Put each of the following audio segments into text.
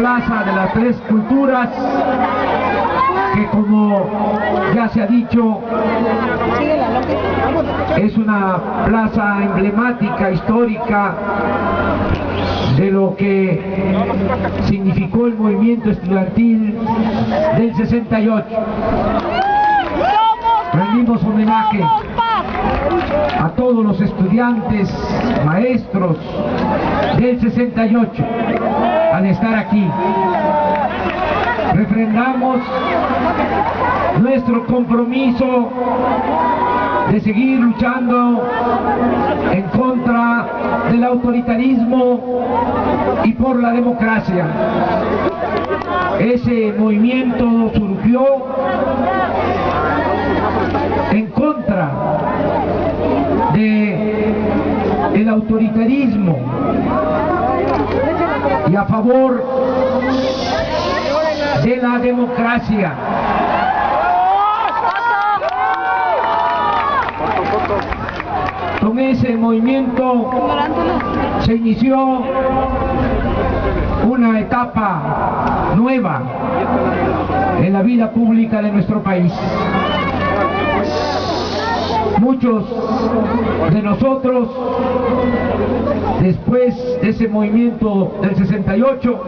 Plaza de las Tres Culturas, que como ya se ha dicho, es una plaza emblemática, histórica, de lo que significó el movimiento estudiantil del 68. Rendimos homenaje a todos los estudiantes, maestros del 68 al estar aquí. Refrendamos nuestro compromiso de seguir luchando en contra del autoritarismo y por la democracia. Ese movimiento surgió en contra del autoritarismo y a favor de la democracia. Con ese movimiento se inició una etapa nueva en la vida pública de nuestro país. Muchos de nosotros, después de ese movimiento del 68,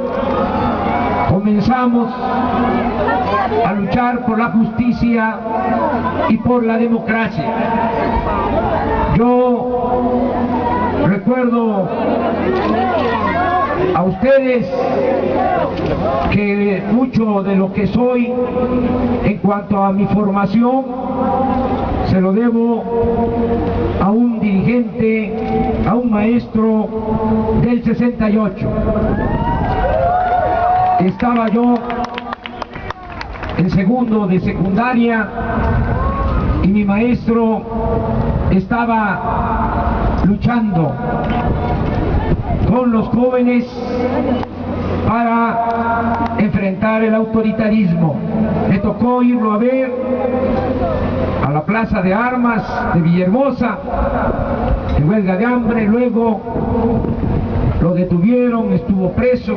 comenzamos a luchar por la justicia y por la democracia. Yo recuerdo a ustedes que mucho de lo que soy en cuanto a mi formación se lo debo a un dirigente, a un maestro del 68. Estaba yo en segundo de secundaria y mi maestro estaba luchando con los jóvenes para enfrentar el autoritarismo. Me tocó irlo a ver a la Plaza de Armas de Villahermosa, en huelga de hambre. Luego lo detuvieron, estuvo preso.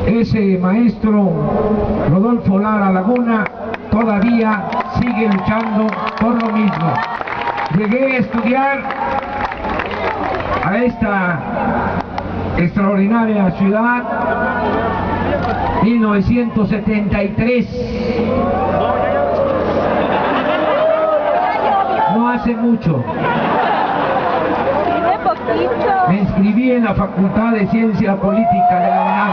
Ese maestro, Rodolfo Lara Laguna, todavía sigue luchando por lo mismo. Llegué a estudiar a esta extraordinaria ciudad 1973. No hace mucho. Me inscribí en la Facultad de Ciencia Política de la UNAM.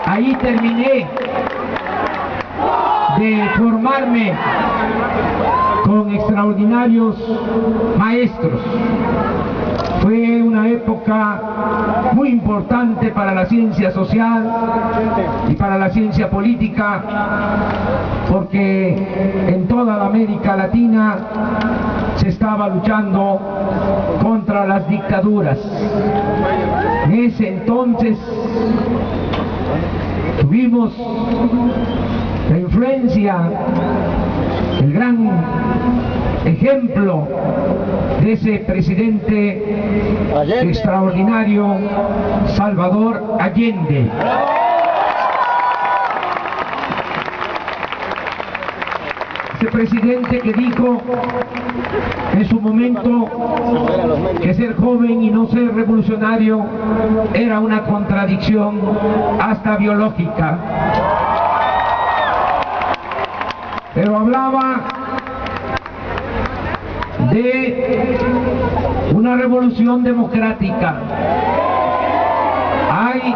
Ahí terminé de formarme con extraordinarios maestros. Fue una época muy importante para la ciencia social y para la ciencia política, porque en toda la América Latina se estaba luchando contra las dictaduras. En ese entonces tuvimos la influencia, el gran ejemplo de ese presidente extraordinario, Salvador Allende. Ese presidente que dijo en su momento que ser joven y no ser revolucionario era una contradicción hasta biológica. Pero hablaba de una revolución democrática. Hay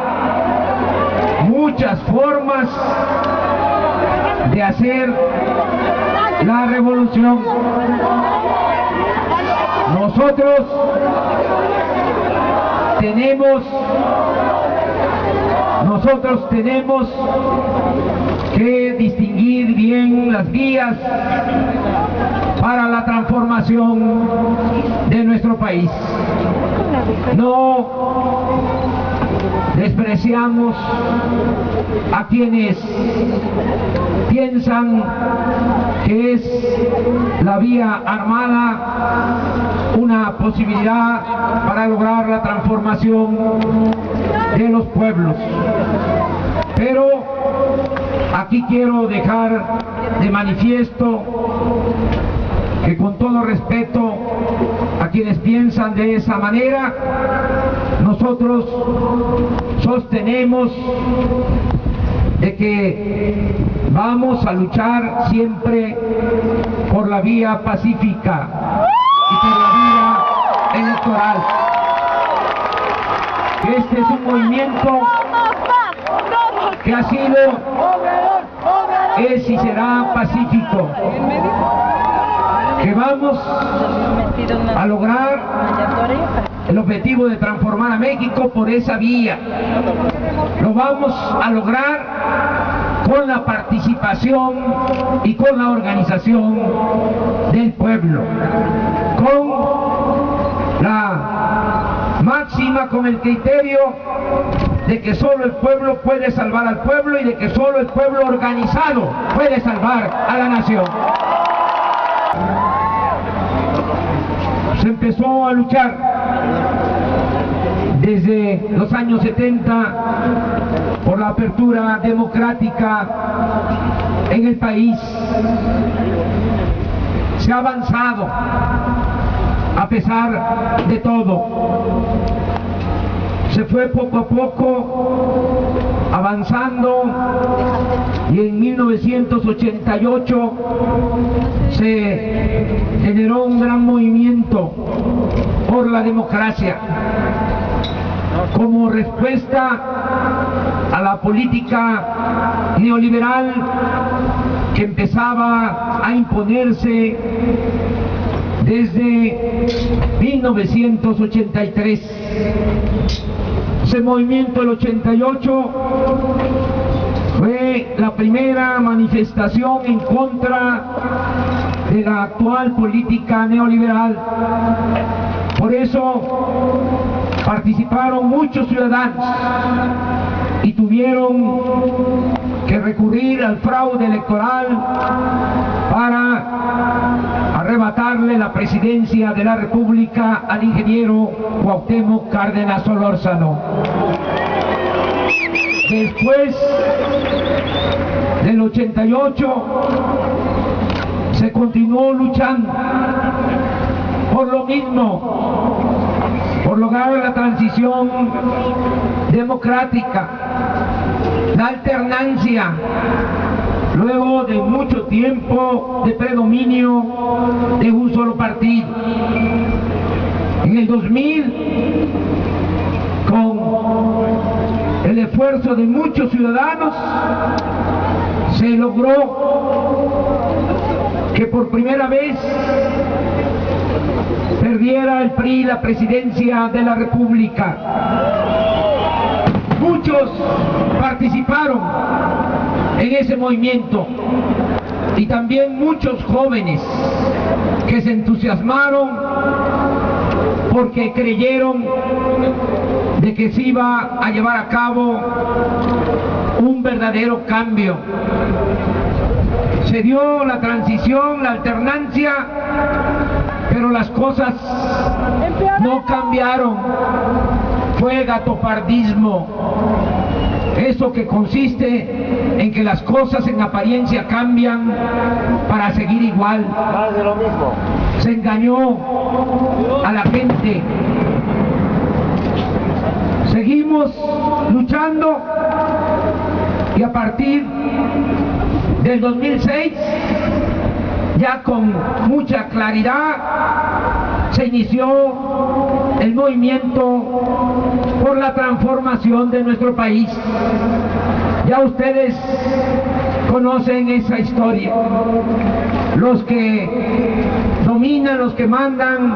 muchas formas de hacer la revolución. Nosotros tenemos que distinguir bien las vías para la transformación de nuestro país. No despreciamos a quienes piensan que es la vía armada una posibilidad para lograr la transformación de los pueblos. Pero aquí quiero dejar de manifiesto que, con todo respeto a quienes piensan de esa manera, nosotros sostenemos de que vamos a luchar siempre por la vía pacífica y por la vía electoral. Este es un movimiento que ha sido, es y será pacífico, que vamos a lograr el objetivo de transformar a México por esa vía. Lo vamos a lograr con la participación y con la organización del pueblo, con la máxima, con el criterio de que solo el pueblo puede salvar al pueblo y de que solo el pueblo organizado puede salvar a la nación. Se empezó a luchar desde los años 70 por la apertura democrática en el país. Se ha avanzado a pesar de todo. Se fue poco a poco avanzando y en 1988 se generó un gran movimiento por la democracia como respuesta a la política neoliberal que empezaba a imponerse desde 1983. Ese movimiento del 88 fue la primera manifestación en contra de la actual política neoliberal. Por eso participaron muchos ciudadanos y tuvieron que recurrir al fraude electoral para arrebatarle la presidencia de la República al ingeniero Cuauhtémoc Cárdenas Solórzano. Después del 88 se continuó luchando por lo mismo, por lograr la transición democrática, la alternancia, luego de mucho tiempo de predominio de un solo partido. En el 2000, con el esfuerzo de muchos ciudadanos, se logró que por primera vez perdiera el PRI la presidencia de la República. Muchos participaron en ese movimiento y también muchos jóvenes que se entusiasmaron porque creyeron de que se iba a llevar a cabo un verdadero cambio. Se dio la transición, la alternancia, pero las cosas no cambiaron. Fue gatopardismo. Eso que consiste en que las cosas en apariencia cambian para seguir igual. Más de lo mismo. Se engañó a la gente. Seguimos luchando y a partir del 2006, ya con mucha claridad, se inició el movimiento por la transformación de nuestro país. Ya ustedes conocen esa historia. Los que dominan, los que mandan,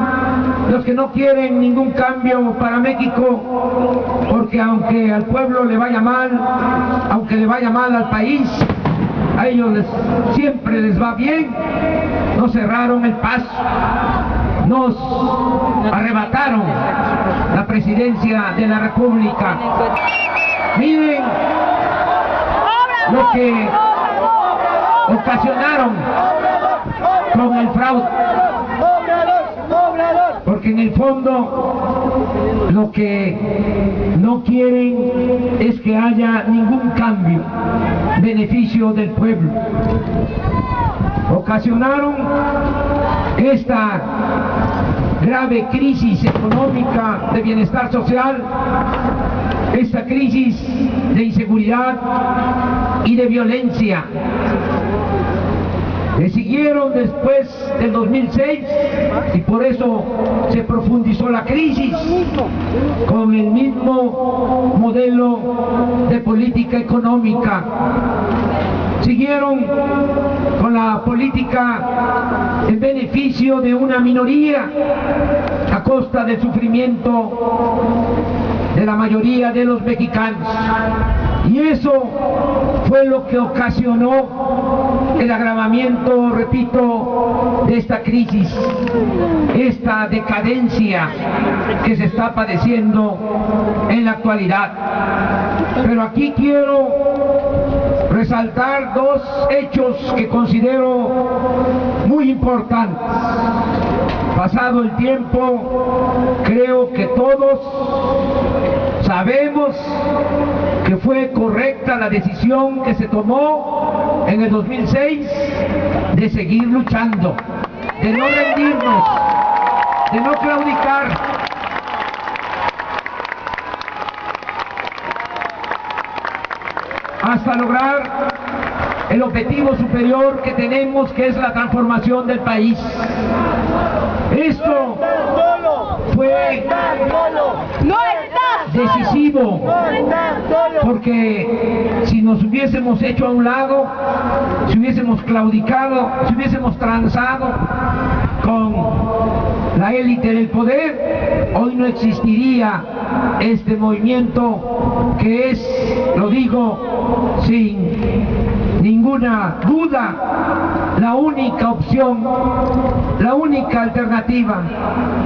los que no quieren ningún cambio para México, porque aunque al pueblo le vaya mal, aunque le vaya mal al país, a ellos siempre les va bien, nos cerraron el paso, nos arrebataron la presidencia de la República. Miren lo que ocasionaron con el fraude, porque porque en el fondo lo que no quieren es que haya ningún cambio, beneficio del pueblo. Ocasionaron esta grave crisis económica de bienestar social, esta crisis de inseguridad y de violencia, que siguieron después del 2006 y por eso se profundizó la crisis con el mismo modelo de política económica. Siguieron con la política en beneficio de una minoría a costa del sufrimiento de la mayoría de los mexicanos. Y eso fue lo que ocasionó el agravamiento, repito, de esta crisis, esta decadencia que se está padeciendo en la actualidad. Pero aquí quiero resaltar dos hechos que considero muy importantes. Pasado el tiempo, creo que todos sabemos que fue correcta la decisión que se tomó en el 2006 de seguir luchando, de no rendirnos, de no claudicar. Hasta lograr el objetivo superior que tenemos, que es la transformación del país. Esto fue decisivo, porque si nos hubiésemos hecho a un lado, si hubiésemos claudicado, si hubiésemos transado con la élite del poder, hoy no existiría este movimiento que es, lo digo sin ninguna duda, la única opción, la única alternativa,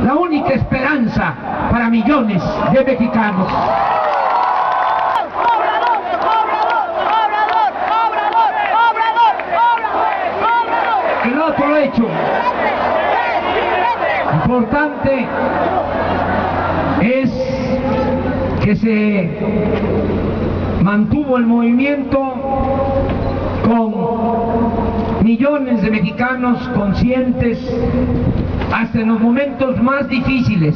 la única esperanza para millones de mexicanos. El otro hecho importante es que se mantuvo el movimiento con millones de mexicanos conscientes hasta en los momentos más difíciles,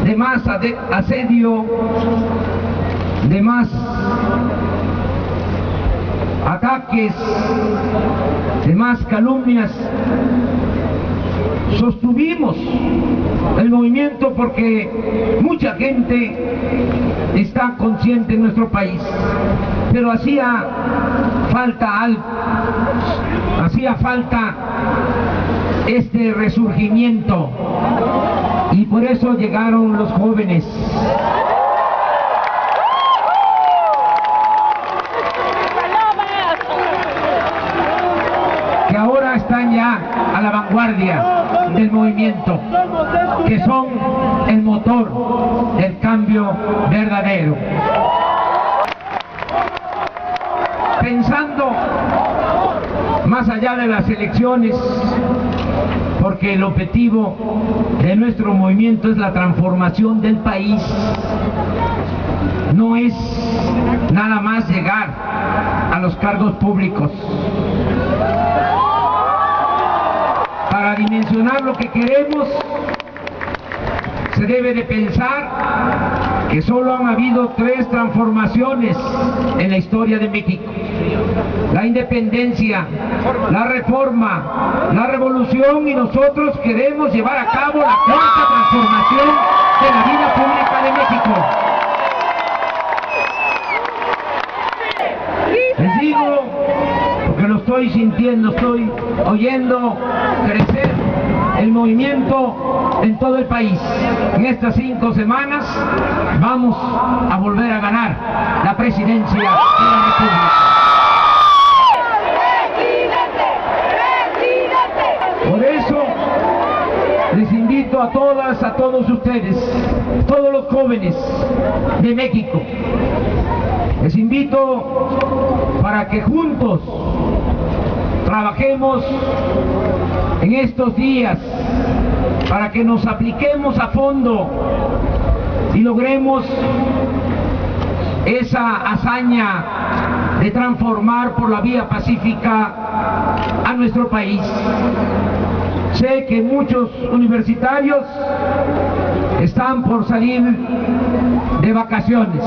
de más asedio, de más ataques, de más calumnias. Sostuvimos el movimiento porque mucha gente está consciente en nuestro país, pero hacía falta algo, hacía falta este resurgimiento, y por eso llegaron los jóvenes. Que ahora están ya a la vanguardia del movimiento, que son el motor del cambio verdadero. Pensando más allá de las elecciones, porque el objetivo de nuestro movimiento es la transformación del país, no es nada más llegar a los cargos públicos. Para dimensionar lo que queremos, se debe de pensar que solo han habido 3 transformaciones en la historia de México: la independencia, la reforma, la revolución, y nosotros queremos llevar a cabo la 4ª transformación de la vida pública de México. Les digo, porque lo estoy sintiendo, estoy oyendo crecer el movimiento en todo el país. En estas 5 semanas vamos a volver a ganar la presidencia de la República. Por eso les invito a todas, a todos ustedes, todos los jóvenes de México, les invito para que juntos trabajemos en estos días para que nos apliquemos a fondo y logremos esa hazaña de transformar por la vía pacífica a nuestro país. Sé que muchos universitarios están por salir de vacaciones,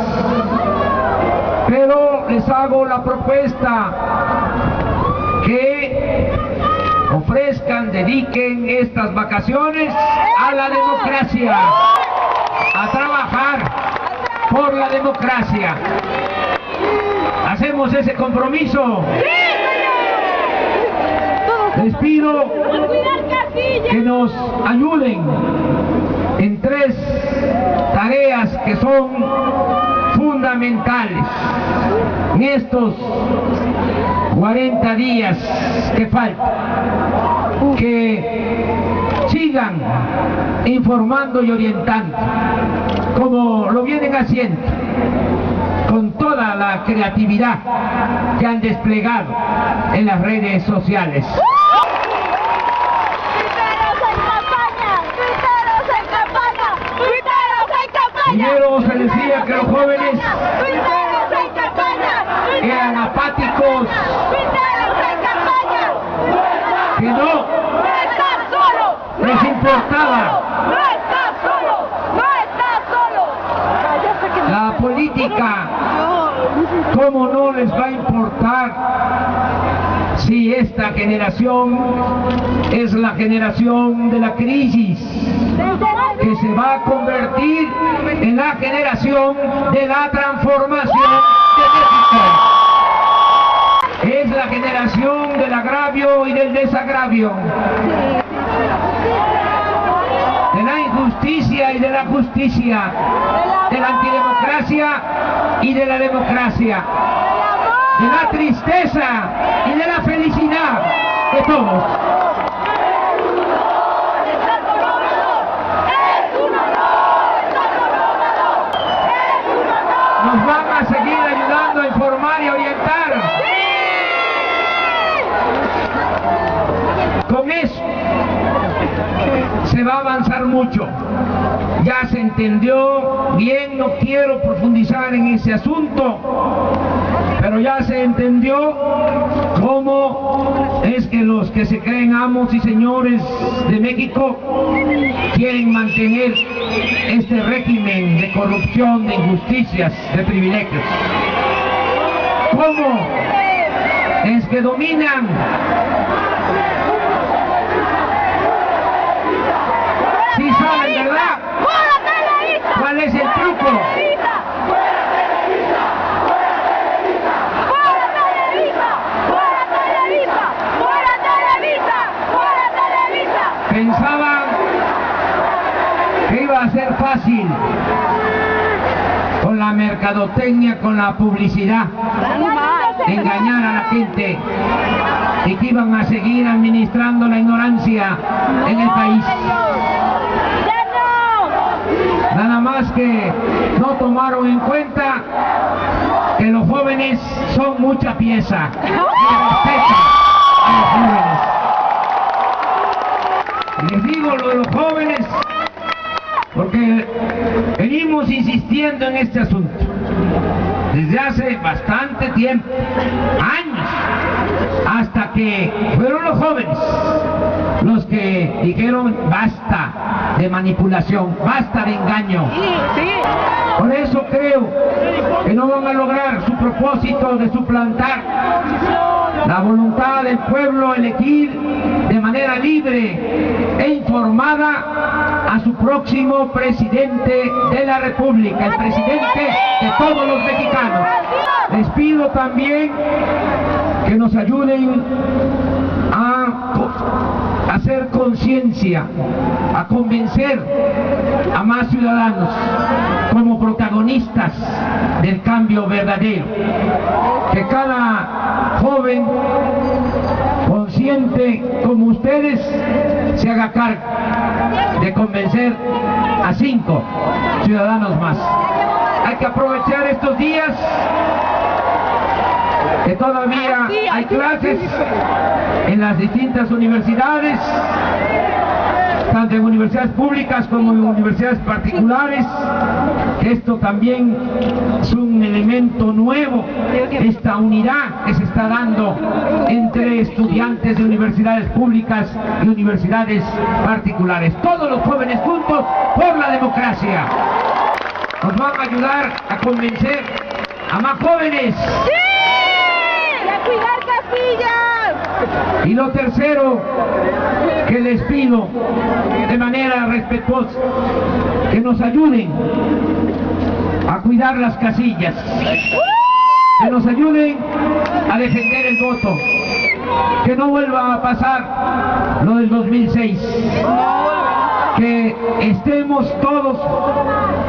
pero les hago la propuesta que ofrezcan, dediquen estas vacaciones a la democracia, a trabajar por la democracia. ¿Hacemos ese compromiso? Les pido que nos ayuden en 3 tareas que son fundamentales en estos 40 días que faltan, que sigan informando y orientando como lo vienen haciendo con toda la creatividad que han desplegado en las redes sociales. Primero se decía que los jóvenes eran apáticos, que no les importaba la política. ¿Cómo no les va a importar si esta generación es la generación de la crisis, que se va a convertir en la generación de la transformación de México? Es la generación del agravio y del desagravio, de la injusticia y de la justicia, de la antidemocracia y de la democracia, de la tristeza y de la felicidad de todos. Nos van a seguir ayudando a informar y a orientar. Con eso se va a avanzar mucho. Ya se entendió bien, no quiero profundizar en ese asunto, pero ya se entendió cómo es que los que se creen amos y señores de México quieren mantener este régimen de corrupción, de injusticias, de privilegios. ¿Cómo es que dominan sí saben, ¿verdad? ¿Cuál es el truco? Pensaban que iba a ser fácil con la mercadotecnia, con la publicidad, engañar a la gente y que iban a seguir administrando la ignorancia en el país. Nada más que no tomaron en cuenta que los jóvenes son mucha pieza y respetan a los jóvenes. Y les digo lo de los jóvenes porque venimos insistiendo en este asunto desde hace bastante tiempo, años, hasta que fueron los jóvenes los que dijeron basta de manipulación, basta de engaño. Por eso creo que no van a lograr su propósito de suplantar la voluntad del pueblo, elegir de manera libre e informada a su próximo presidente de la República, el presidente de todos los mexicanos. Les pido también que nos ayuden a hacer conciencia, a convencer a más ciudadanos como protagonistas del cambio verdadero, que cada joven consciente como ustedes se haga cargo de convencer a 5 ciudadanos más. Hay que aprovechar estos días que todavía hay clases en las distintas universidades tanto en universidades públicas como en universidades particulares. Esto también es un elemento nuevo, esta unidad que se está dando entre estudiantes de universidades públicas y universidades particulares. Todos los jóvenes juntos por la democracia. Nos van a ayudar a convencer a más jóvenes. ¡Sí! ¡Y a cuidar casillas! Y lo tercero que les pido de manera respetuosa, que nos ayuden a cuidar las casillas, que nos ayuden a defender el voto, que no vuelva a pasar lo del 2006, que estemos todos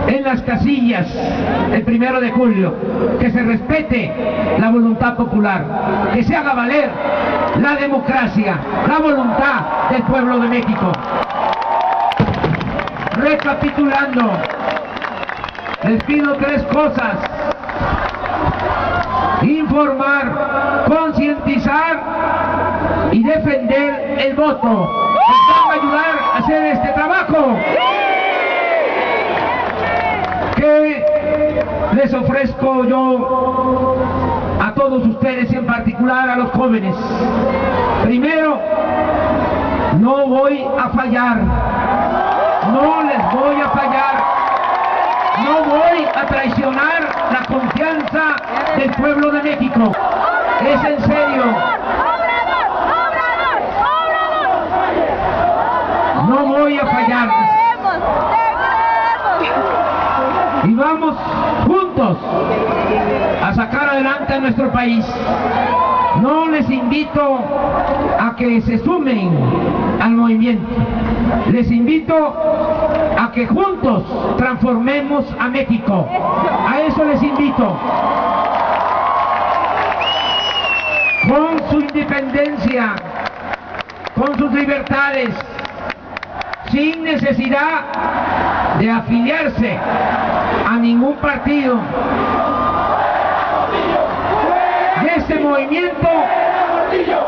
en las casillas el 1 de julio, que se respete la voluntad popular, que se haga valer la democracia, la voluntad del pueblo de México. Recapitulando, les pido 3 cosas: informar, concientizar y defender el voto. ¿Les van a ayudar a hacer este trabajo? ¿Qué les ofrezco yo a todos ustedes, en particular a los jóvenes? Primero, no voy a fallar, no les voy a fallar, no voy a traicionar la confianza del pueblo de México. Es en serio. No voy a fallar. Y vamos juntos a sacar adelante a nuestro país. No les invito a que se sumen al movimiento. Les invito a que juntos transformemos a México. A eso les invito. Con su independencia, con sus libertades, sin necesidad de afiliarse a ningún partido. Y este movimiento... ¡Fuera Gordillo!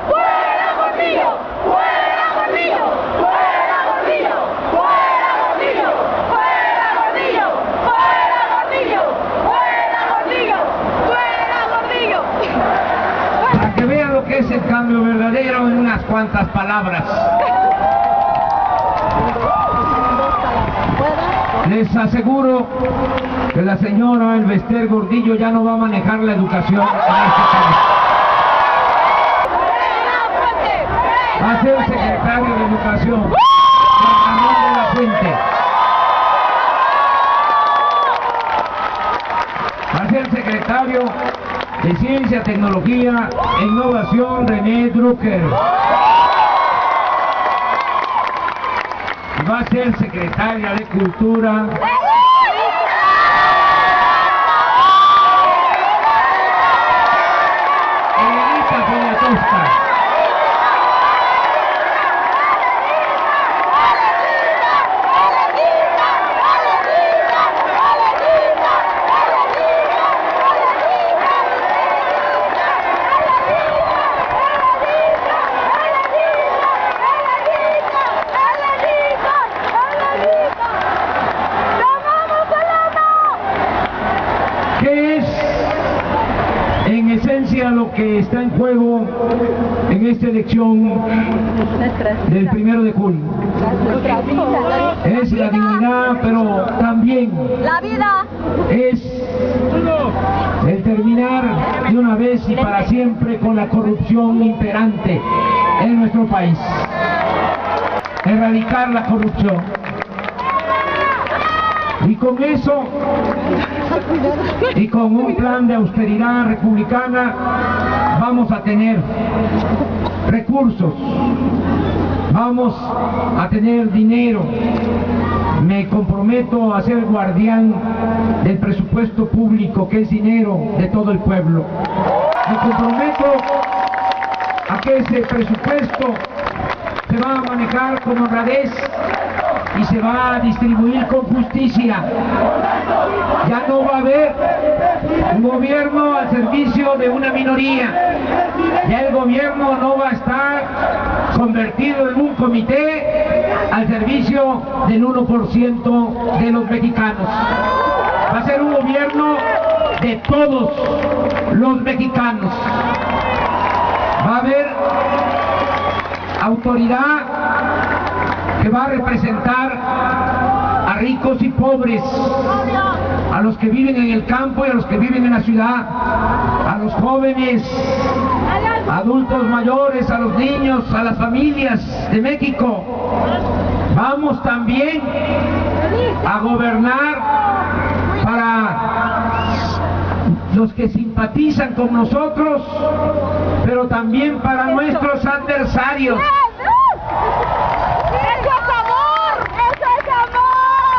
¡Fuera Gordillo! ¡Fuera Gordillo! ¡Fuera Gordillo! ¡Fuera Gordillo! ¡Fuera Gordillo! ¡Fuera Gordillo! ¡Fuera Gordillo! ¡Fuera Gordillo! Para que vean lo que es el cambio verdadero en unas cuantas palabras. Les aseguro que la señora Elvester Gordillo ya no va a manejar la educación en este país. Va a ser secretario de Educación, Juan Ramón de la Fuente. Va a ser secretario de Ciencia, Tecnología e Innovación, René Drucker. Va a ser secretaria de Cultura Elena Poniatowska. Lo que está en juego en esta elección del 1 de julio es la dignidad, pero también la vida es el terminar de una vez y para siempre con la corrupción imperante en nuestro país, erradicar la corrupción. Y con eso, y con un plan de austeridad republicana, vamos a tener recursos, vamos a tener dinero. Me comprometo a ser guardián del presupuesto público, que es dinero de todo el pueblo. Me comprometo a que ese presupuesto se va a manejar con honradez, y se va a distribuir con justicia. Ya no va a haber un gobierno al servicio de una minoría. Ya el gobierno no va a estar convertido en un comité al servicio del 1% de los mexicanos. Va a ser un gobierno de todos los mexicanos. Va a haber autoridad que va a representar a ricos y pobres, a los que viven en el campo y a los que viven en la ciudad, a los jóvenes, adultos mayores, a los niños, a las familias de México. Vamos también a gobernar para los que simpatizan con nosotros, pero también para nuestros adversarios.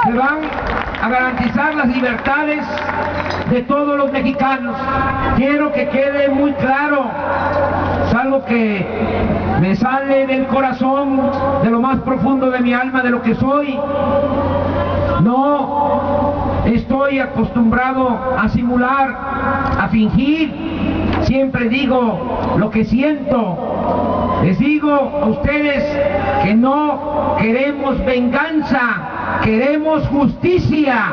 Se van a garantizar las libertades de todos los mexicanos. Quiero que quede muy claro, es algo que me sale del corazón, de lo más profundo de mi alma, de lo que soy. No estoy acostumbrado a simular, a fingir. Siempre digo lo que siento. Les digo a ustedes que no queremos venganza, queremos justicia.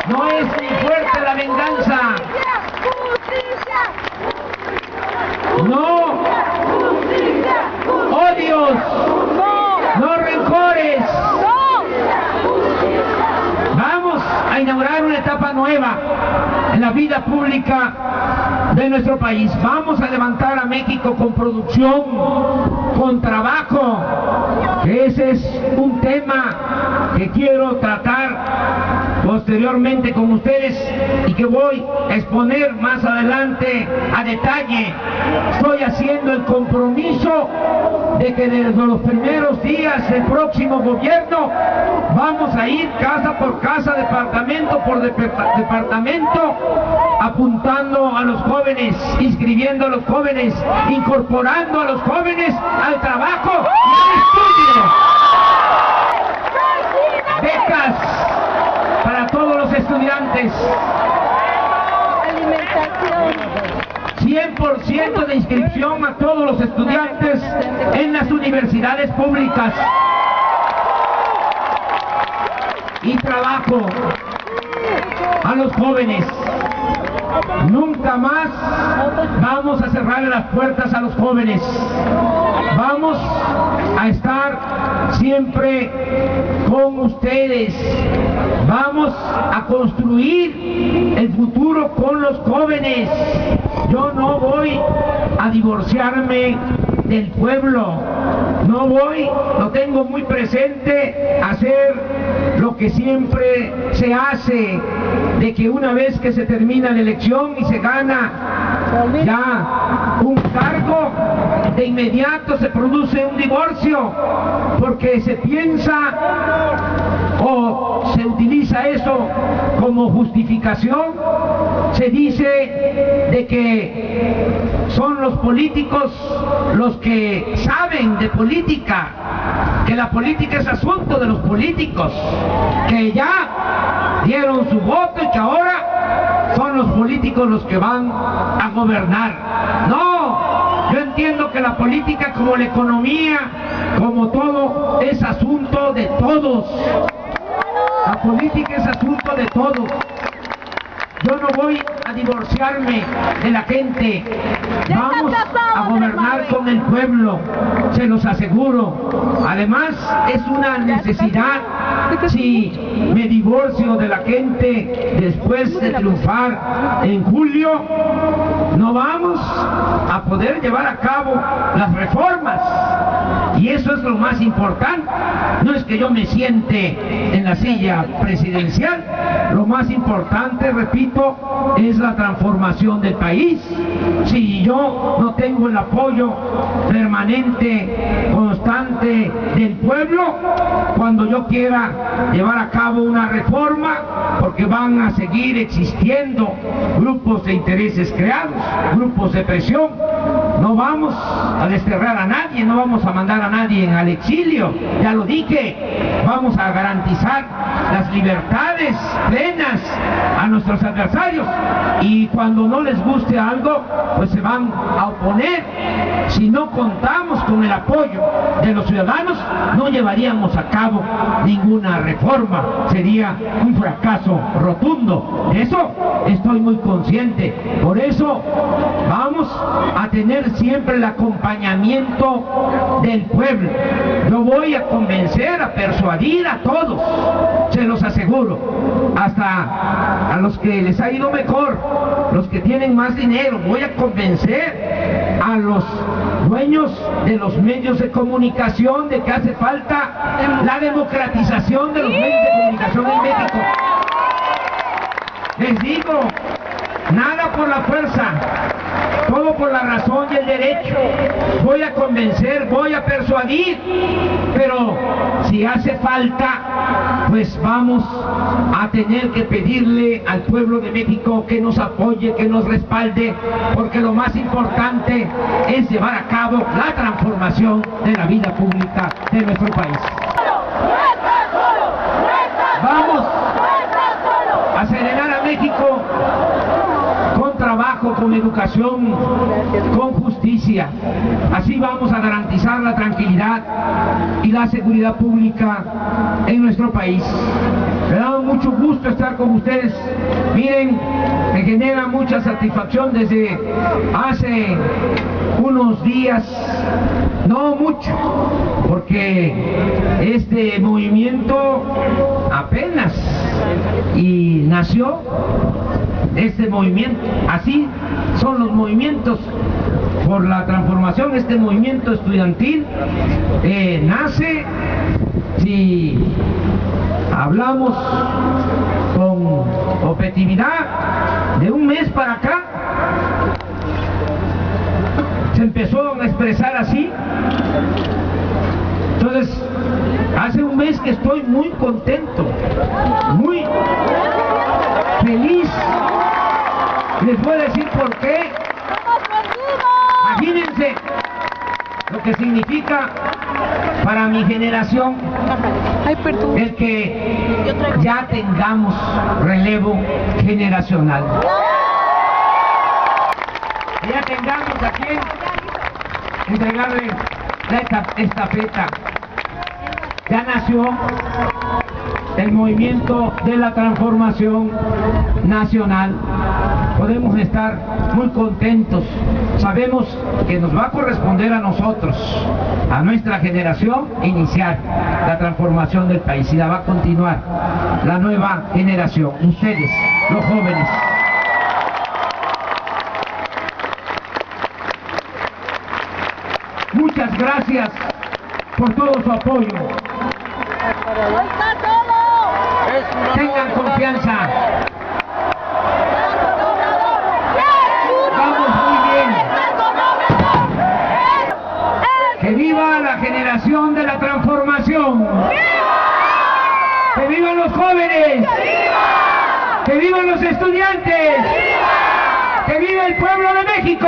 No es muy fuerte la venganza. No odios, no rencores. Vamos a inaugurar una etapa nueva en la vida pública de nuestro país. Vamos a levantar a México con producción, con trabajo. Ese es un tema que quiero tratar posteriormente con ustedes y que voy a exponer más adelante a detalle. Estoy haciendo el compromiso de que desde los primeros días del próximo gobierno vamos a ir casa por casa, departamento por departamento, apuntando a los jóvenes, inscribiendo a los jóvenes, incorporando a los jóvenes al trabajo y al estudio. Becas para todos los estudiantes. 100% de inscripción a todos los estudiantes en las universidades públicas. Y trabajo a los jóvenes. Nunca más vamos a cerrar las puertas a los jóvenes. Vamos a estar siempre con ustedes. Vamos a construir el futuro con los jóvenes. Yo no voy a divorciarme del pueblo. No voy, lo tengo muy presente, a hacer lo que siempre se hace, de que una vez que se termina la elección y se gana ya un cargo, de inmediato se produce un divorcio, porque se piensa o se utiliza eso como justificación. Se dice de que son los políticos los que saben de política, que la política es asunto de los políticos, que ya dieron su voto y que ahora son los políticos los que van a gobernar. No, yo entiendo que la política, como la economía, como todo, es asunto de todos. La política es asunto de todos. Yo no voy a divorciarme de la gente. Vamos a gobernar con el pueblo, se los aseguro. Además, es una necesidad. Si me divorcio de la gente después de triunfar en julio, no vamos a poder llevar a cabo las reformas. Y eso es lo más importante. No es que yo me siente en la silla presidencial. Lo más importante, repito, es la transformación del país. Si yo no tengo el apoyo permanente, constante del pueblo, cuando yo quiera llevar a cabo una reforma, porque van a seguir existiendo grupos de intereses creados, grupos de presión, No vamos a desterrar a nadie, no vamos a mandar a nadie al exilio, ya lo dije, vamos a garantizar las libertades plenas a nuestros adversarios, y cuando no les guste algo, pues se van a oponer. Si no contamos con el apoyo de los ciudadanos, no llevaríamos a cabo ninguna reforma, sería un fracaso rotundo. De eso estoy muy consciente, por eso vamos a tener siempre el acompañamiento del pueblo. Yo voy a convencer, a persuadir a todos, se los aseguro, hasta a los que les ha ido mejor, los que tienen más dinero. Voy a convencer a los dueños de los medios de comunicación de que hace falta la democratización de los medios de comunicación en México. Les digo, nada por la fuerza, todo por la razón y el derecho. Voy a convencer, voy a persuadir, pero si hace falta, pues vamos a tener que pedirle al pueblo de México que nos apoye, que nos respalde, porque lo más importante es llevar a cabo la transformación de la vida pública de nuestro país. Vamos a serenar a México con trabajo, con educación, con justicia. Así vamos a garantizar la tranquilidad y la seguridad pública en nuestro país. Me da mucho gusto estar con ustedes. Miren, me genera mucha satisfacción desde hace unos días, no mucho, porque este movimiento apenas y nació. Este movimiento, así son los movimientos por la transformación. Este movimiento estudiantil nace, si hablamos con objetividad, de un mes para acá se empezó a expresar así. Entonces, hace un mes que estoy muy contento, muy feliz. Les voy a decir por qué. Imagínense lo que significa para mi generación el que ya tengamos relevo generacional. Que ya tengamos a quien entregarle la estafeta. Ya nació el movimiento de la transformación nacional. Podemos estar muy contentos. Sabemos que nos va a corresponder a nosotros, a nuestra generación, iniciar la transformación del país, y la va a continuar la nueva generación, ustedes, los jóvenes. Muchas gracias por todo su apoyo. Tengan confianza. Vamos muy bien. Que viva la generación de la transformación. Que vivan los jóvenes. Que vivan los estudiantes. Que viva el pueblo de México.